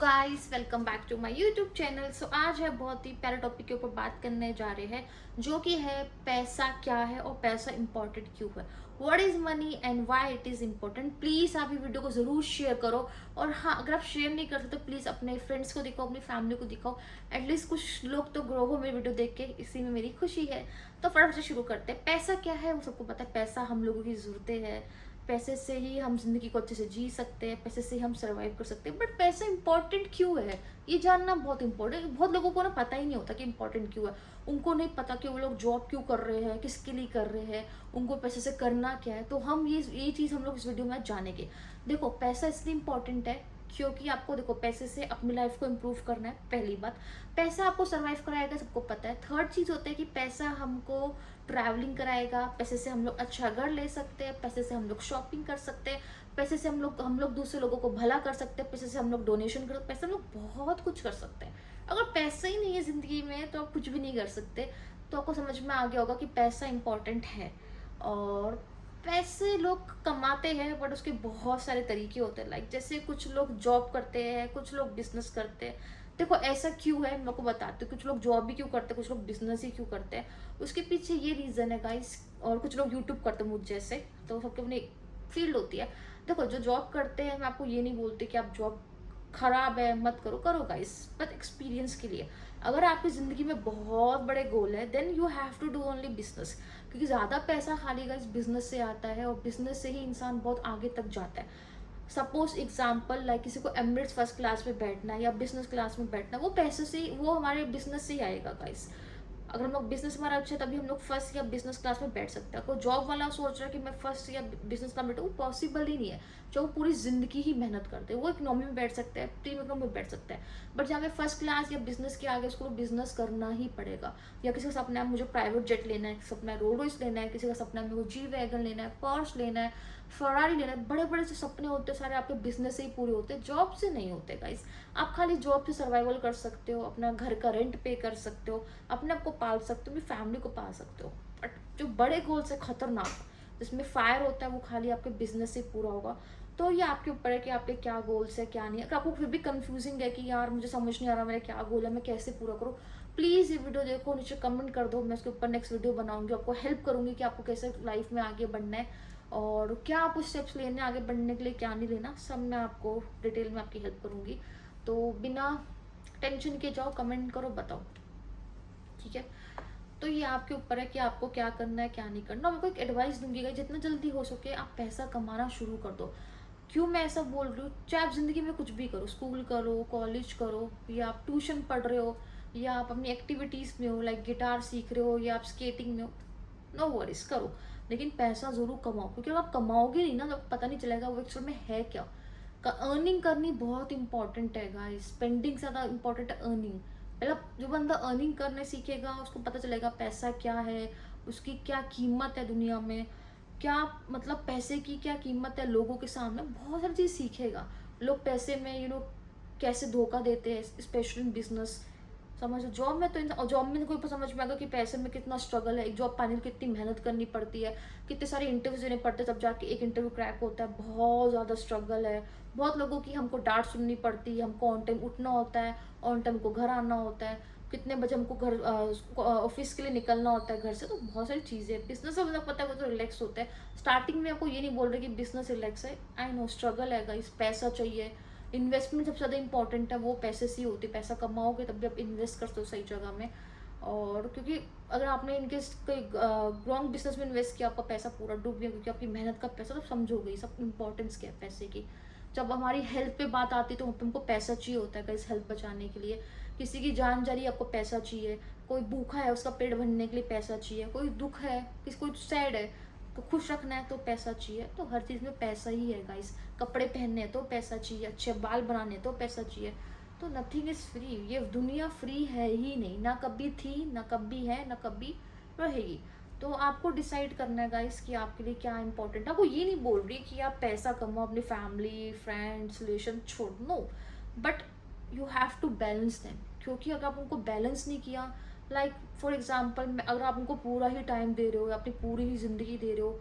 Guys, welcome back to my YouTube channel. आज है बहुत ही प्यारे टॉपिक के ऊपर बात करने जा रहे हैं, जो कि है पैसा क्या है और पैसा इंपॉर्टेंट क्यों है। What is money and why it is important. Please आप ये वीडियो को जरूर शेयर करो। और हाँ, अगर आप शेयर नहीं करते तो प्लीज अपने फ्रेंड्स को दिखाओ, अपनी फैमिली को दिखाओ। एटलीस्ट कुछ लोग तो ग्रो हो मेरी वीडियो देख के, इसी में मेरी खुशी है। तो फटाफट से शुरू करते हैं। पैसा क्या है वो सबको पता है। पैसा हम लोगों की जरूरतें हैं। पैसे से ही हम जिंदगी को अच्छे से जी सकते हैं, पैसे से ही हम सर्वाइव कर सकते हैं। बट पैसा इंपॉर्टेंट क्यों है, ये जानना बहुत इंपॉर्टेंट। बहुत लोगों को ना पता ही नहीं होता कि इंपॉर्टेंट क्यों है। उनको नहीं पता कि वो लोग जॉब क्यों कर रहे हैं, किसके लिए कर रहे हैं, उनको पैसे से करना क्या है। तो हम ये चीज़ हम लोग इस वीडियो में जानेंगे। देखो, पैसा इसलिए इंपॉर्टेंट है क्योंकि आपको देखो पैसे से अपनी लाइफ को इम्प्रूव करना है। पहली बात, पैसा आपको सर्वाइव कराएगा, सबको पता है। थर्ड चीज़ होता है कि पैसा हमको ट्रैवलिंग कराएगा। पैसे से हम लोग अच्छा घर ले सकते हैं, पैसे से हम लोग शॉपिंग कर सकते हैं, पैसे से हम लोग दूसरे लोगों को भला कर सकते हैं, पैसे से हम लोग डोनेशन कर सकते हैं, पैसे हम लोग बहुत कुछ कर सकते हैं। अगर पैसा ही नहीं है ज़िंदगी में तो आप कुछ भी नहीं कर सकते। तो आपको समझ में आ गया होगा कि पैसा इंपॉर्टेंट है। और पैसे लोग कमाते हैं, बट उसके बहुत सारे तरीके होते हैं। लाइक जैसे कुछ लोग जॉब करते हैं, कुछ लोग बिजनेस करते हैं। देखो ऐसा क्यों है, मैं आपको बताती हूँ। कुछ लोग जॉब भी क्यों करते हैं, कुछ लोग बिजनेस ही क्यों करते हैं, उसके पीछे ये रीज़न है गाइस। और कुछ लोग यूट्यूब करते हैं मुझ जैसे, तो सबके अपनी फील्ड होती है। देखो, जो जॉब करते हैं, मैं आपको ये नहीं बोलती कि आप जॉब खराब है मत करो, करो गाइस, बट एक्सपीरियंस के लिए। अगर आपकी ज़िंदगी में बहुत बड़े गोल है, then you have to do only business. क्योंकि ज़्यादा पैसा खाली गाइस बिजनेस से आता है, और बिजनेस से ही इंसान बहुत आगे तक जाता है। सपोज एग्जाम्पल, लाइक किसी को एमरेट्स फर्स्ट क्लास में बैठना है या बिजनेस क्लास में बैठना है, वो पैसे से वो हमारे बिजनेस से ही आएगा गाइस। अगर हम लोग बिजनेस हमारा अच्छा है तभी हम लोग फर्स्ट या बिजनेस क्लास में बैठ सकते हैं। कोई जॉब वाला सोच रहा है कि मैं फर्स्ट या बिजनेस क्लास में बैठूँ, वो पॉसिबल ही नहीं है। जो वो पूरी जिंदगी ही मेहनत करते हैं, वो इकोनॉमी में बैठ सकते हैं, प्रीमियम इकोनॉमी में बैठ सकते हैं। बट जहाँ पे फर्स्ट क्लास या बिजनेस के आगे उसको बिजनेस करना ही पड़ेगा। या किसी का सपना है मुझे प्राइवेट जेट लेना है, सपना है रोड रॉयस लेना है, किसी का सपना है मुझे जी वैगन लेना है, पॉर्श लेना है, फरारी लेना है। बड़े बड़े से सपने होते हैं सारे, आपके बिजनेस से ही पूरे होते हैं, जॉब से नहीं होते गाइस। आप खाली जॉब से सर्वाइवल कर सकते हो, अपना घर का रेंट पे कर सकते हो, अपने आप को पाल सकते हो, अपनी फैमिली को पाल सकते हो। बट जो बड़े गोल्स है खतरनाक, जिसमें फायर होता है, वो खाली आपके बिजनेस से पूरा होगा। तो ये आपके ऊपर है कि आपके क्या गोल्स है क्या नहीं है। अगर आपको फिर भी कंफ्यूजिंग है कि यार मुझे समझ नहीं आ रहा मेरा क्या गोल है, मैं कैसे पूरा करूँ, प्लीज़ ये वीडियो देखो, नीचे कमेंट कर दो, मैं उसके ऊपर नेक्स्ट वीडियो बनाऊंगी, आपको हेल्प करूंगी कि आपको कैसे लाइफ में आगे बढ़ना है, और क्या आपको स्टेप्स लेने आगे बढ़ने के लिए, क्या नहीं लेना, सब मैं आपको डिटेल में आपकी हेल्प करूंगी। तो बिना टेंशन के जाओ, कमेंट करो, बताओ, ठीक है। तो ये आपके ऊपर है कि आपको क्या करना है क्या नहीं करना। मैं कोई एक एडवाइस दूंगी, जितना जल्दी हो सके आप पैसा कमाना शुरू कर दो। क्यों मैं ऐसा बोल रही हूँ, चाहे आप जिंदगी में कुछ भी करो, स्कूल करो, कॉलेज करो, या आप ट्यूशन पढ़ रहे हो, या आप अपनी एक्टिविटीज़ में हो, लाइक गिटार सीख रहे हो, या आप स्केटिंग में हो, नो वरीज करो। लेकिन पैसा ज़रूर कमाओ, क्योंकि अगर आप कमाओगे नहीं ना तो पता नहीं चलेगा वो एक्चुअल में है क्या। अर्निंग करनी बहुत इंपॉर्टेंट है गाइस, स्पेंडिंग से ज़्यादा इंपॉर्टेंट है अर्निंग। पहला जो बंदा अर्निंग करने सीखेगा उसको पता चलेगा पैसा क्या है, उसकी क्या कीमत है दुनिया में, क्या मतलब पैसे की क्या कीमत है लोगों के सामने, बहुत सारी चीज़ सीखेगा। लोग पैसे में कैसे धोखा देते हैं, स्पेशली इन बिजनेस। समझ, जॉब में तो जॉब में कोई समझ में आएगा कि पैसे में कितना स्ट्रगल है, एक जॉब पाने के लिए कितनी मेहनत करनी पड़ती है, कितने सारे इंटरव्यूज देने पड़ते हैं तब जाके एक इंटरव्यू क्रैक होता है, बहुत ज़्यादा स्ट्रगल है। बहुत लोगों की हमको डांट सुननी पड़ती है, हमको ऑन टाइम उठना होता है, ऑन टाइम को घर आना होता है, कितने बजे हमको घर ऑफिस के लिए निकलना होता है घर से। तो बहुत सारी चीज़ें बिजनेस से मतलब पता है वो तो रिलैक्स होता है। स्टार्टिंग में आपको ये नहीं बोल रहे कि बिजनेस रिलैक्स है, आई नो स्ट्रगल है गाइस, पैसा चाहिए। इन्वेस्टमेंट सबसे ज़्यादा इंपॉर्टेंट है, वो पैसे से ही होती है। पैसा कमाओगे तब भी आप इन्वेस्ट करते हो सही जगह में। और क्योंकि अगर आपने इनकेस कोई रॉन्ग बिजनेस में इन्वेस्ट किया, आपका पैसा पूरा डूब गया, क्योंकि आपकी मेहनत का पैसा, तो समझोगे सब इंपॉर्टेंस क्या है पैसे की। जब हमारी हेल्थ पे बात आती है तो हमको पैसा चाहिए होता है इस हेल्थ बचाने के लिए। किसी की जान जा रही है, आपको पैसा चाहिए। कोई भूखा है, उसका पेट भरने के लिए पैसा चाहिए। कोई दुख है, किसी कोई सैड है, तो खुश रखना है तो पैसा चाहिए। तो हर चीज़ में पैसा ही है गाइस। कपड़े पहनने हैं तो पैसा चाहिए, अच्छे बाल बनाने तो पैसा चाहिए। तो नथिंग इज़ फ्री, ये दुनिया फ्री है ही नहीं, ना कभी थी, ना कभी है, ना कभी रहेगी। तो आपको डिसाइड करना है गाइस कि आपके लिए क्या इंपॉर्टेंट है। आपको ये नहीं बोल रही कि आप पैसा कमाओ, अपनी फैमिली फ्रेंड्स रिलेशन छोड़, no, but you have to balance them. क्योंकि अगर आप उनको बैलेंस नहीं किया, लाइक फॉर एग्जाम्पल अगर आप उनको पूरा ही टाइम दे रहे हो या अपनी पूरी ही ज़िंदगी दे रहे हो,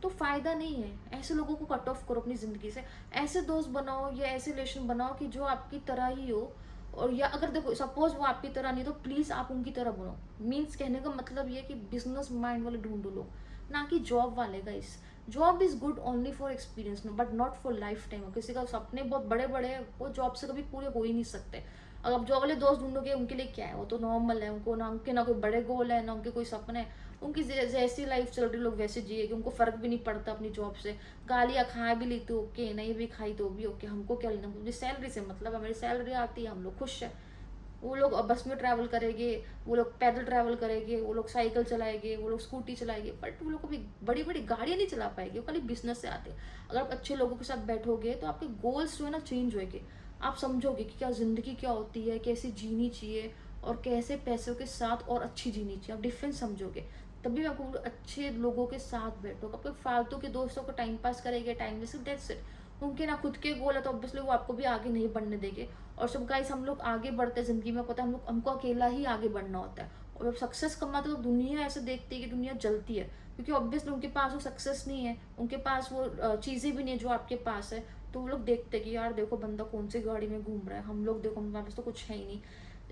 तो फ़ायदा नहीं है। ऐसे लोगों को कट ऑफ करो अपनी ज़िंदगी से। ऐसे दोस्त बनाओ या ऐसे रिलेशन बनाओ कि जो आपकी तरह ही हो, और या अगर देखो सपोज़ वो आपकी तरह नहीं तो प्लीज़ आप उनकी तरह बनो। मीन्स कहने का मतलब ये है कि बिज़नेस माइंड वाले ढूँढो लोग, ना कि जॉब वाले guys. Job is good only for experience but not for life time. किसी का सपने बहुत बड़े-बड़े हैं, वो जॉब से कभी पूरे हो ही नहीं सकते। अगर आप जॉब वाले दोस्त ढूँढोगे उनके लिए क्या है, वो तो नॉर्मल है, उनको ना उनके ना कोई बड़े गोल है, ना उनके कोई सपने हैं। उनकी जैसी लाइफ चल रही लोग वैसे जिए कि उनको फ़र्क भी नहीं पड़ता अपनी जॉब से। गालियाँ खा भी ली तो ओके, नहीं भी खाई तो भी ओके, हमको क्या लेना, मुझे सैलरी से मतलब है, मेरी सैलरी आती है, हम लोग खुश है। वो लोग बस में ट्रैवल करेंगे, वो लोग पैदल ट्रैवल करेंगे, वो लोग साइकिल चलाएंगे, वो लोग स्कूटी चलाएंगे, बट वो लोग कभी बड़ी बड़ी गाड़ियाँ नहीं चला पाएंगे, वो खाली बिजनेस से आते हैं। अगर आप अच्छे लोगों के साथ बैठोगे तो आपके गोल्स जो है ना चेंज होएंगे। आप समझोगे कि क्या ज़िंदगी क्या होती है, कैसे जीनी चाहिए, और कैसे पैसों के साथ और अच्छी जीनी चाहिए, आप डिफरेंस समझोगे। तभी मैं आपको बोलूँ, अच्छे लोगों के साथ बैठो। आपके फालतू के दोस्तों को टाइम पास करेंगे, टाइम वेस्ट, दैट्स इट। उनके ना खुद के गोल है तो ऑब्वियसली वो आपको भी आगे नहीं बढ़ने देंगे। और सब गाइस हम लोग आगे बढ़ते हैं ज़िंदगी में, पता है हमको अकेला ही आगे बढ़ना होता है। और जब सक्सेस कमाते हो तो दुनिया ऐसे देखती है कि दुनिया जलती है, क्योंकि ऑब्वियसली उनके पास वो सक्सेस नहीं है, उनके पास वो चीज़ें भी नहीं है जो आपके पास है। तो वो लोग देखते हैं कि यार देखो बंदा कौन सी गाड़ी में घूम रहा है, हम लोग देखो हमारे पास तो कुछ है ही नहीं।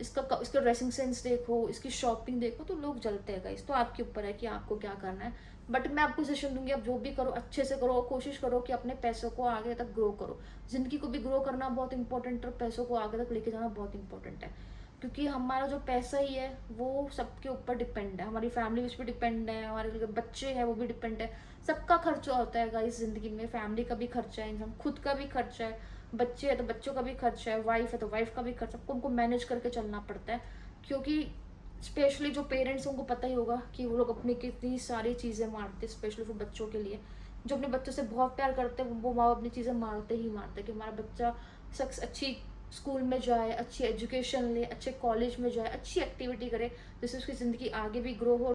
इसका ड्रेसिंग सेंस देखो, इसकी शॉपिंग देखो, तो लोग जलते हैं गाइस। तो आपके ऊपर है कि आपको क्या करना है। बट मैं आपको सजेशन दूंगी, आप जो भी करो अच्छे से करो, कोशिश करो कि अपने पैसों को आगे तक ग्रो करो। जिंदगी को भी ग्रो करना बहुत इंपॉर्टेंट है, और पैसों को आगे तक लेके जाना बहुत इंपॉर्टेंट है। क्योंकि हमारा जो पैसा ही है वो सबके ऊपर डिपेंड है, हमारी फैमिली उस पर डिपेंड है, हमारे बच्चे हैं वो भी डिपेंड है। सबका खर्चा होता है गाइस ज़िंदगी में। फैमिली का भी खर्चा है, इंसान खुद का भी खर्चा है, बच्चे है तो बच्चों का भी खर्चा है, वाइफ है तो वाइफ का भी खर्चा, सबको उनको मैनेज करके चलना पड़ता है। क्योंकि स्पेशली जो पेरेंट्स उनको पता ही होगा कि वो लोग अपनी कितनी सारी चीज़ें मारते हैं, स्पेशली फॉर बच्चों के लिए। जो अपने बच्चों से बहुत प्यार करते हैं वो माँ अपनी चीज़ें मारते ही मारते हैं कि हमारा बच्चा सक्स अच्छी स्कूल में जाए, अच्छी एजुकेशन ले, अच्छे कॉलेज में जाए, अच्छी एक्टिविटी करे, जिससे उसकी ज़िंदगी आगे भी ग्रो हो।